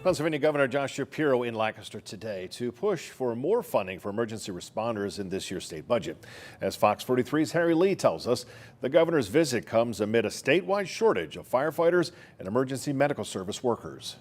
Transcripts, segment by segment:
Pennsylvania Governor Josh Shapiro in Lancaster today to push for more funding for emergency responders in this year's state budget. As Fox 43's Harry Lee tells us, the governor's visit comes amid a statewide shortage of firefighters and emergency medical service workers.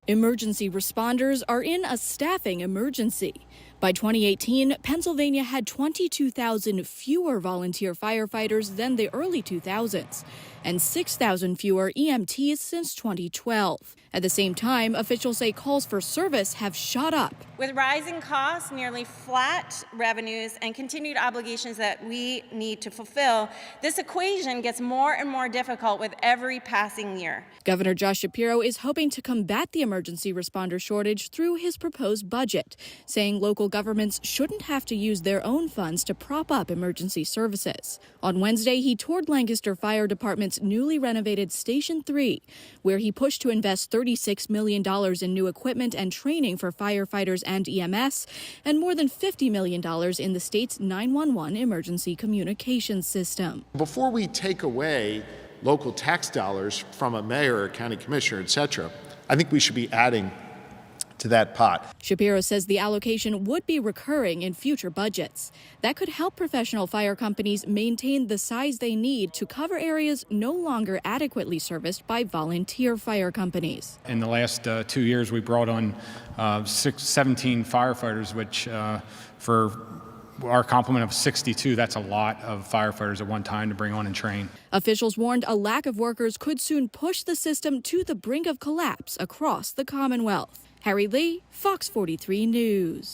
Emergency responders are in a staffing emergency. By 2018, Pennsylvania had 22,000 fewer volunteer firefighters than the early 2000s, and 6,000 fewer EMTs since 2012. At the same time, officials say calls for service have shot up. With rising costs, nearly flat revenues, and continued obligations that we need to fulfill, this equation gets more and more difficult with every passing year. Governor Josh Shapiro is hoping to combat the emergency responder shortage through his proposed budget, saying local governments shouldn't have to use their own funds to prop up emergency services. On Wednesday, he toured Lancaster Fire Department's newly renovated Station 3, where he pushed to invest $36 million in new equipment and training for firefighters and EMS, and more than $50 million in the state's 911 emergency communications system. Before we take away local tax dollars from a mayor, a county commissioner, etc., I think we should be adding to that pot. Shapiro says the allocation would be recurring in future budgets. That could help professional fire companies maintain the size they need to cover areas no longer adequately serviced by volunteer fire companies. In the last 2 years, we brought on 17 firefighters, which for our complement of 62, that's a lot of firefighters at one time to bring on and train. Officials warned a lack of workers could soon push the system to the brink of collapse across the Commonwealth. Harry Lee, Fox 43 News.